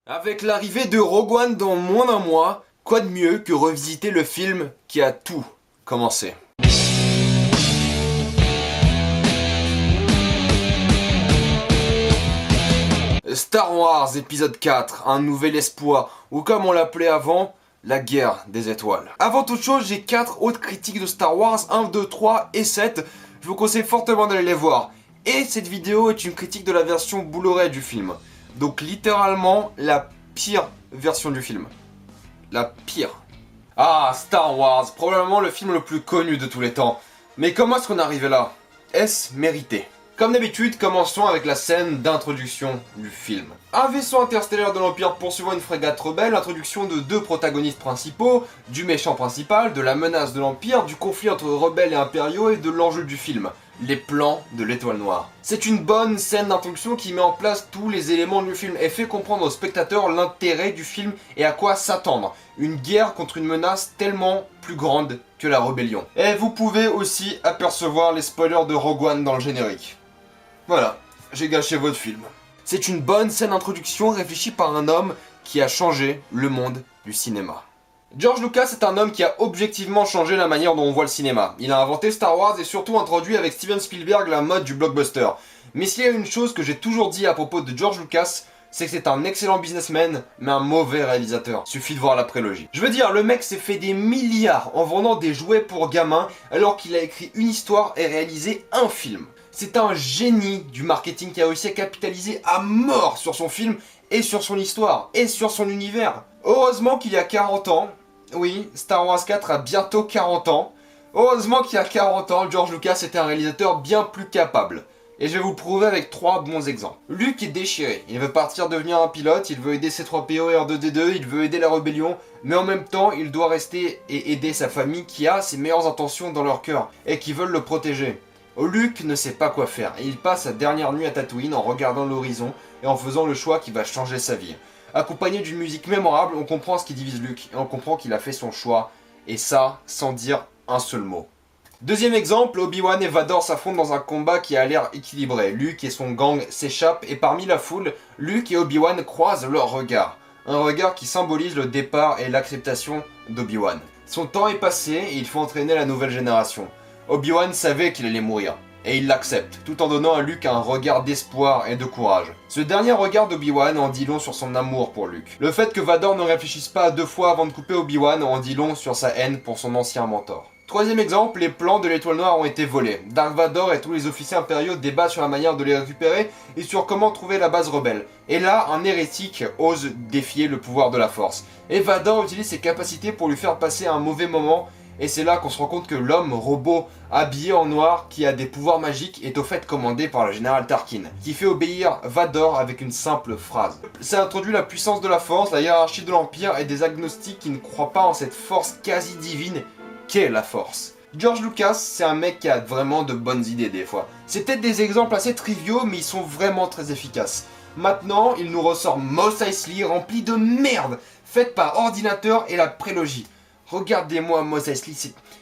Avec l'arrivée de Rogue One dans moins d'un mois, quoi de mieux que revisiter le film qui a tout commencé. Star Wars épisode 4, un nouvel espoir, ou comme on l'appelait avant, la guerre des étoiles. Avant toute chose, j'ai 4 autres critiques de Star Wars, 1, 2, 3 et 7. Je vous conseille fortement d'aller les voir. Et cette vidéo est une critique de la version Blu-ray du film. Donc littéralement, la pire version du film. La pire. Ah, Star Wars, probablement le film le plus connu de tous les temps. Mais comment est-ce qu'on est arrivé là? Est-ce mérité? Comme d'habitude, commençons avec la scène d'introduction du film. Un vaisseau interstellaire de l'Empire poursuivant une frégate rebelle, introduction de 2 protagonistes principaux, du méchant principal, de la menace de l'Empire, du conflit entre rebelles et impériaux et de l'enjeu du film, les plans de l'étoile noire. C'est une bonne scène d'introduction qui met en place tous les éléments du film et fait comprendre aux spectateurs l'intérêt du film et à quoi s'attendre. Une guerre contre une menace tellement plus grande que la rébellion. Et vous pouvez aussi apercevoir les spoilers de Rogue One dans le générique. Voilà, j'ai gâché votre film. C'est une bonne scène d'introduction réfléchie par un homme qui a changé le monde du cinéma. George Lucas est un homme qui a objectivement changé la manière dont on voit le cinéma. Il a inventé Star Wars et surtout introduit avec Steven Spielberg la mode du blockbuster. Mais s'il y a une chose que j'ai toujours dit à propos de George Lucas, c'est que c'est un excellent businessman, mais un mauvais réalisateur. Suffit de voir la prélogie. Je veux dire, le mec s'est fait des milliards en vendant des jouets pour gamins, alors qu'il a écrit une histoire et réalisé un film. C'est un génie du marketing qui a réussi à capitaliser à mort sur son film et sur son histoire et sur son univers. Heureusement qu'il y a 40 ans, oui, Star Wars 4 a bientôt 40 ans, heureusement qu'il y a 40 ans, George Lucas était un réalisateur bien plus capable. Et je vais vous le prouver avec 3 bons exemples. Luke est déchiré, il veut partir devenir un pilote, il veut aider C-3PO et R2-D2, il veut aider la rébellion, mais en même temps, il doit rester et aider sa famille qui a ses meilleures intentions dans leur cœur et qui veulent le protéger. Luke ne sait pas quoi faire et il passe sa dernière nuit à Tatooine en regardant l'horizon et en faisant le choix qui va changer sa vie. Accompagné d'une musique mémorable, on comprend ce qui divise Luke et on comprend qu'il a fait son choix, et ça sans dire un seul mot. Deuxième exemple, Obi-Wan et Vador s'affrontent dans un combat qui a l'air équilibré. Luke et son gang s'échappent et parmi la foule, Luke et Obi-Wan croisent leurs regards. Un regard qui symbolise le départ et l'acceptation d'Obi-Wan. Son temps est passé et il faut entraîner la nouvelle génération. Obi-Wan savait qu'il allait mourir, et il l'accepte, tout en donnant à Luke un regard d'espoir et de courage. Ce dernier regard d'Obi-Wan en dit long sur son amour pour Luke. Le fait que Vador ne réfléchisse pas à 2 fois avant de couper Obi-Wan en dit long sur sa haine pour son ancien mentor. Troisième exemple, les plans de l'étoile noire ont été volés. Dark Vador et tous les officiers impériaux débattent sur la manière de les récupérer et sur comment trouver la base rebelle. Et là, un hérétique ose défier le pouvoir de la force. Et Vador utilise ses capacités pour lui faire passer un mauvais moment. Et c'est là qu'on se rend compte que l'homme robot habillé en noir qui a des pouvoirs magiques est au fait commandé par le général Tarkin, qui fait obéir Vador avec une simple phrase. Ça introduit la puissance de la force, la hiérarchie de l'Empire et des agnostiques qui ne croient pas en cette force quasi divine qu'est la force. George Lucas, c'est un mec qui a vraiment de bonnes idées des fois. C'est peut-être des exemples assez triviaux, mais ils sont vraiment très efficaces. Maintenant, il nous ressort Mos Eisley rempli de merde, faite par ordinateur et la prélogie. Regardez-moi Mos Eisley,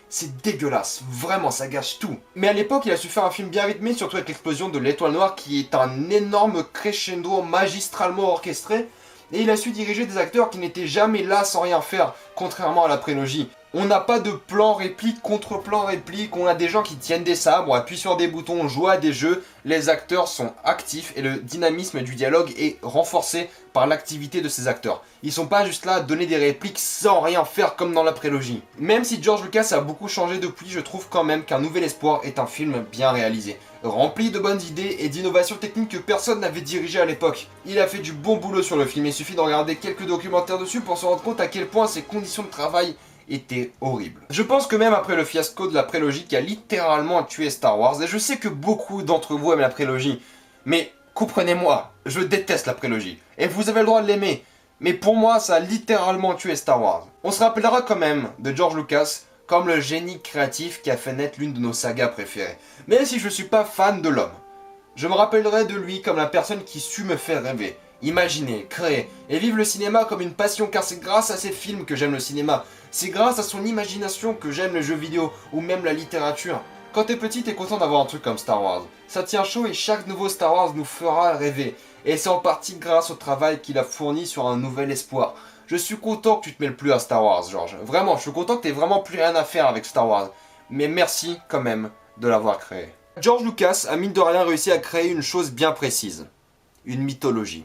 c'est dégueulasse, vraiment ça gâche tout. Mais à l'époque il a su faire un film bien rythmé, surtout avec l'explosion de l'étoile noire qui est un énorme crescendo magistralement orchestré. Et il a su diriger des acteurs qui n'étaient jamais là sans rien faire, contrairement à la prélogie. On n'a pas de plan réplique contre plan réplique, on a des gens qui tiennent des sabres, on appuie sur des boutons, on joue à des jeux, les acteurs sont actifs et le dynamisme du dialogue est renforcé par l'activité de ces acteurs. Ils sont pas juste là à donner des répliques sans rien faire comme dans la prélogie. Même si George Lucas a beaucoup changé depuis, je trouve quand même qu'Un Nouvel Espoir est un film bien réalisé, rempli de bonnes idées et d'innovations techniques que personne n'avait dirigées à l'époque. Il a fait du bon boulot sur le film, il suffit de regarder quelques documentaires dessus pour se rendre compte à quel point ses conditions de travail était horrible. Je pense que même après le fiasco de la prélogie qui a littéralement tué Star Wars, et je sais que beaucoup d'entre vous aiment la prélogie, mais comprenez-moi, je déteste la prélogie, et vous avez le droit de l'aimer, mais pour moi ça a littéralement tué Star Wars. On se rappellera quand même de George Lucas comme le génie créatif qui a fait naître l'une de nos sagas préférées, même si je suis pas fan de l'homme. Je me rappellerai de lui comme la personne qui sut me faire rêver, imaginer, créer et vivre le cinéma comme une passion, car c'est grâce à ces films que j'aime le cinéma. C'est grâce à son imagination que j'aime les jeux vidéo ou même la littérature. Quand t'es petit, t'es content d'avoir un truc comme Star Wars. Ça tient chaud et chaque nouveau Star Wars nous fera rêver. et c'est en partie grâce au travail qu'il a fourni sur Un Nouvel Espoir. Je suis content que tu te mêles plus à Star Wars, George. Vraiment, je suis content que t'aies vraiment plus rien à faire avec Star Wars. Mais merci quand même de l'avoir créé. George Lucas a mine de rien réussi à créer une chose bien précise. Une mythologie.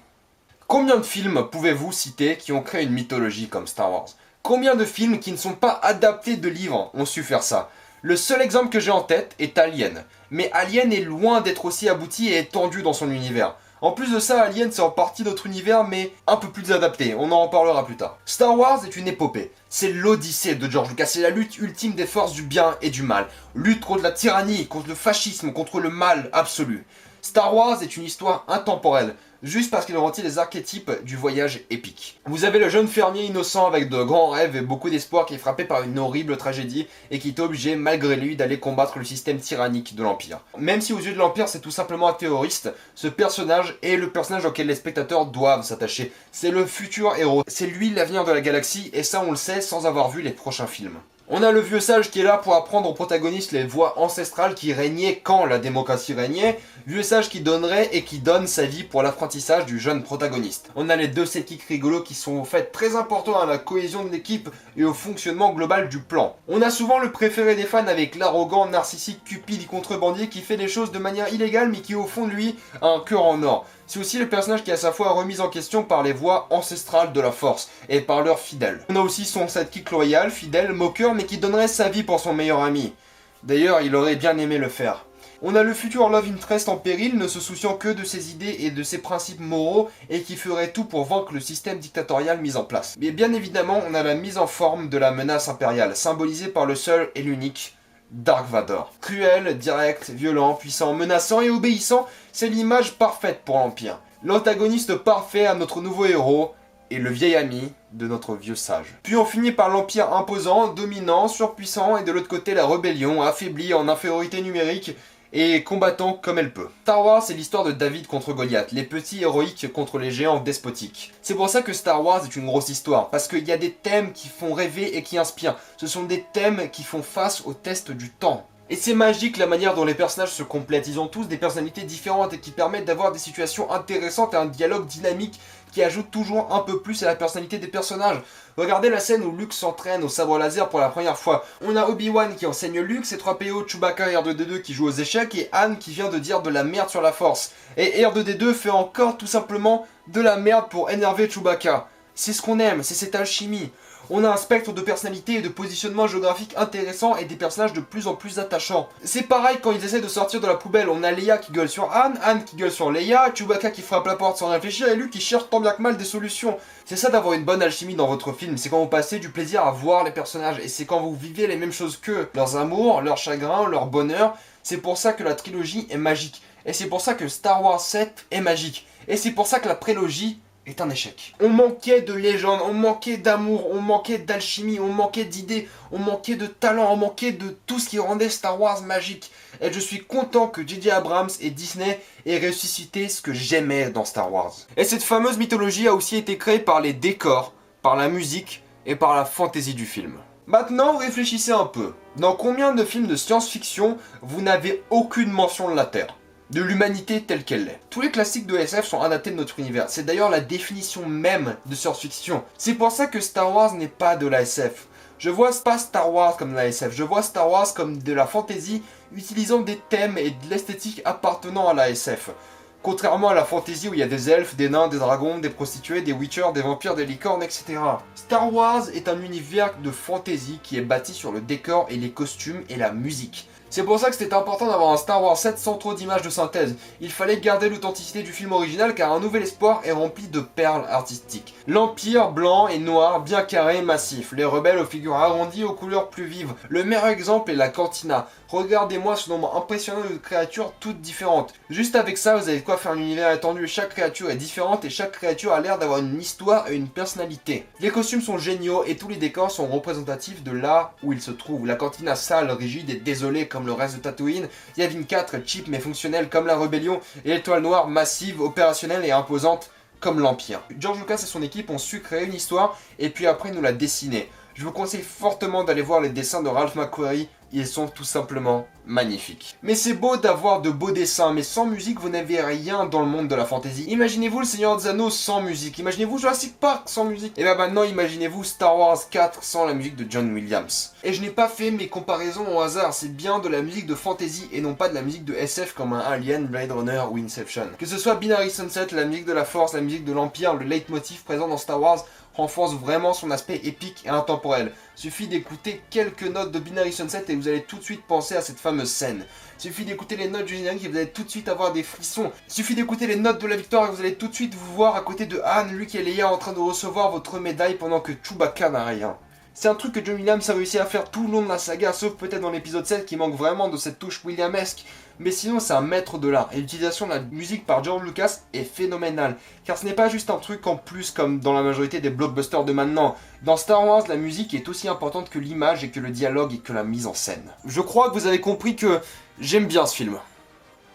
Combien de films pouvez-vous citer qui ont créé une mythologie comme Star Wars? Combien de films qui ne sont pas adaptés de livres ont su faire ça? Le seul exemple que j'ai en tête est Alien. Mais Alien est loin d'être aussi abouti et étendu dans son univers. En plus de ça, Alien c'est en partie notre univers mais un peu plus adapté, on en reparlera plus tard. Star Wars est une épopée, c'est l'odyssée de George Lucas, c'est la lutte ultime des forces du bien et du mal. Lutte contre la tyrannie, contre le fascisme, contre le mal absolu. Star Wars est une histoire intemporelle, juste parce qu'il retient les archétypes du voyage épique. Vous avez le jeune fermier innocent avec de grands rêves et beaucoup d'espoir qui est frappé par une horrible tragédie et qui est obligé malgré lui d'aller combattre le système tyrannique de l'Empire. Même si aux yeux de l'Empire c'est tout simplement un terroriste, ce personnage est le personnage auquel les spectateurs doivent s'attacher. C'est le futur héros, c'est lui l'avenir de la galaxie et ça on le sait sans avoir vu les prochains films. On a le vieux sage qui est là pour apprendre aux protagonistes les voies ancestrales qui régnaient quand la démocratie régnait, vieux sage qui donnerait et qui donne sa vie pour l'apprentissage du jeune protagoniste. On a les deux sidekicks rigolos qui sont au fait très importants à la cohésion de l'équipe et au fonctionnement global du plan. On a souvent le préféré des fans avec l'arrogant, narcissique, cupide contrebandier qui fait les choses de manière illégale mais qui au fond de lui a un cœur en or. C'est aussi le personnage qui est à sa fois remis en question par les voies ancestrales de la force et par leurs fidèles. On a aussi son sidekick loyal, fidèle, moqueur mais qui donnerait sa vie pour son meilleur ami. D'ailleurs, il aurait bien aimé le faire. On a le futur love interest en péril, ne se souciant que de ses idées et de ses principes moraux et qui ferait tout pour vaincre le système dictatorial mis en place. Mais bien évidemment, on a la mise en forme de la menace impériale, symbolisée par le seul et l'unique Dark Vador. Cruel, direct, violent, puissant, menaçant et obéissant, c'est l'image parfaite pour l'Empire. L'antagoniste parfait à notre nouveau héros et le vieil ami de notre vieux sage. Puis on finit par l'Empire imposant, dominant, surpuissant et de l'autre côté la rébellion, affaiblie en infériorité numérique et combattant comme elle peut. Star Wars c'est l'histoire de David contre Goliath, les petits héroïques contre les géants despotiques. C'est pour ça que Star Wars est une grosse histoire, parce qu'il y a des thèmes qui font rêver et qui inspirent. Ce sont des thèmes qui font face au test du temps. Et c'est magique la manière dont les personnages se complètent, ils ont tous des personnalités différentes et qui permettent d'avoir des situations intéressantes et un dialogue dynamique qui ajoute toujours un peu plus à la personnalité des personnages. Regardez la scène où Luke s'entraîne au sabre laser pour la première fois. On a Obi-Wan qui enseigne Luke, C-3PO, Chewbacca et R2-D2 qui jouent aux échecs et Han qui vient de dire de la merde sur la force. Et R2-D2 fait encore tout simplement de la merde pour énerver Chewbacca. C'est ce qu'on aime, c'est cette alchimie. On a un spectre de personnalité et de positionnement géographique intéressant et des personnages de plus en plus attachants. C'est pareil quand ils essaient de sortir de la poubelle, on a Leia qui gueule sur Han, Han qui gueule sur Leia, Chewbacca qui frappe la porte sans réfléchir et Luke qui cherche tant bien que mal des solutions. C'est ça d'avoir une bonne alchimie dans votre film, c'est quand vous passez du plaisir à voir les personnages et c'est quand vous vivez les mêmes choses qu'eux, leurs amours, leurs chagrins, leur bonheur. C'est pour ça que la trilogie est magique et c'est pour ça que Star Wars 7 est magique et c'est pour ça que la prélogie est un échec. On manquait de légende, on manquait d'amour, on manquait d'alchimie, on manquait d'idées, on manquait de talent, on manquait de tout ce qui rendait Star Wars magique. Et je suis content que J.J. Abrams et Disney aient ressuscité ce que j'aimais dans Star Wars. Et cette fameuse mythologie a aussi été créée par les décors, par la musique et par la fantaisie du film. Maintenant, réfléchissez un peu. Dans combien de films de science-fiction vous n'avez aucune mention de la Terre ? De l'humanité telle qu'elle l'est. Tous les classiques de SF sont adaptés de notre univers. C'est d'ailleurs la définition même de science-fiction. C'est pour ça que Star Wars n'est pas de la SF. Je vois pas Star Wars comme de la SF, je vois Star Wars comme de la fantasy utilisant des thèmes et de l'esthétique appartenant à la SF. Contrairement à la fantasy où il y a des elfes, des nains, des dragons, des prostituées, des witchers, des vampires, des licornes, etc. Star Wars est un univers de fantasy qui est bâti sur le décor et les costumes et la musique. C'est pour ça que c'était important d'avoir un Star Wars 7 sans trop d'images de synthèse. Il fallait garder l'authenticité du film original car Un Nouvel Espoir est rempli de perles artistiques. L'Empire blanc et noir, bien carré, massif. Les rebelles aux figures arrondies, aux couleurs plus vives. Le meilleur exemple est la Cantina. Regardez-moi ce nombre impressionnant de créatures toutes différentes. Juste avec ça, vous avez de quoi faire un univers étendu. Chaque créature est différente et chaque créature a l'air d'avoir une histoire et une personnalité. Les costumes sont géniaux et tous les décors sont représentatifs de là où ils se trouvent. La Cantina sale, rigide et désolée comme le reste de Tatooine. Yavin 4, cheap mais fonctionnel comme la Rébellion. Et l'Étoile Noire, massive, opérationnelle et imposante comme l'Empire. George Lucas et son équipe ont su créer une histoire et puis après nous la dessiner. Je vous conseille fortement d'aller voir les dessins de Ralph McQuarrie ils sont tout simplement magnifiques. Mais c'est beau d'avoir de beaux dessins, mais sans musique, vous n'avez rien dans le monde de la fantasy. Imaginez-vous le Seigneur des Anneaux sans musique, imaginez-vous Jurassic Park sans musique. Et bien maintenant, imaginez-vous Star Wars 4 sans la musique de John Williams. Et je n'ai pas fait mes comparaisons au hasard, c'est bien de la musique de fantasy et non pas de la musique de SF comme un Alien, Blade Runner ou Inception. Que ce soit Binary Sunset, la musique de la Force, la musique de l'Empire, le leitmotiv présent dans Star Wars renforce vraiment son aspect épique et intemporel. Suffit d'écouter quelques notes de Binary Sunset et vous allez tout de suite penser à cette fameuse scène. Suffit d'écouter les notes du générique et vous allez tout de suite avoir des frissons. Suffit d'écouter les notes de la victoire et vous allez tout de suite vous voir à côté de Han, Luke et Leia en train de recevoir votre médaille pendant que Chewbacca n'a rien. C'est un truc que John Williams a réussi à faire tout le long de la saga, sauf peut-être dans l'épisode 7 qui manque vraiment de cette touche Williamesque. Mais sinon c'est un maître de l'art, et l'utilisation de la musique par George Lucas est phénoménale. Car ce n'est pas juste un truc en plus comme dans la majorité des blockbusters de maintenant. Dans Star Wars, la musique est aussi importante que l'image et que le dialogue et que la mise en scène. Je crois que vous avez compris que j'aime bien ce film.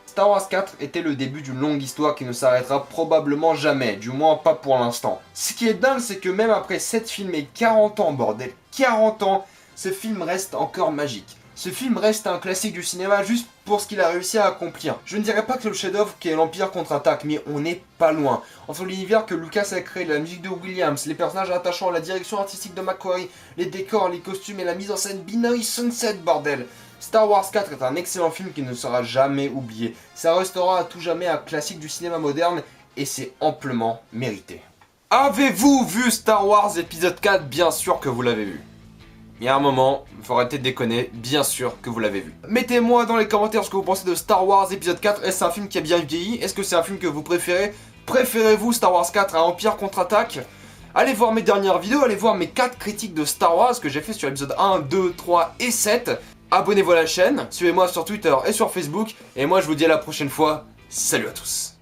Star Wars 4 était le début d'une longue histoire qui ne s'arrêtera probablement jamais, du moins pas pour l'instant. Ce qui est dingue, c'est que même après 7 films et 40 ans, bordel, 40 ans, ce film reste encore magique. Ce film reste un classique du cinéma juste pour ce qu'il a réussi à accomplir. Je ne dirais pas que le chef-d'œuvre qui est l'Empire contre-attaque, mais on n'est pas loin. Entre l'univers que Lucas a créé, la musique de Williams, les personnages attachants, la direction artistique de McQuarrie, les décors, les costumes et la mise en scène, Binary Sunset, bordel. Star Wars 4 est un excellent film qui ne sera jamais oublié. Ça restera à tout jamais un classique du cinéma moderne et c'est amplement mérité. Avez-vous vu Star Wars épisode 4? Bien sûr que vous l'avez vu. Il y a un moment, il faut arrêter de déconner, bien sûr que vous l'avez vu. Mettez-moi dans les commentaires ce que vous pensez de Star Wars épisode 4, est-ce un film qui a bien vieilli? Est-ce que c'est un film que vous préférez? Préférez-vous Star Wars 4 à Empire contre-attaque? Allez voir mes dernières vidéos, allez voir mes 4 critiques de Star Wars que j'ai fait sur l'épisode 1, 2, 3 et 7. Abonnez-vous à la chaîne, suivez-moi sur Twitter et sur Facebook, et moi je vous dis à la prochaine fois, salut à tous.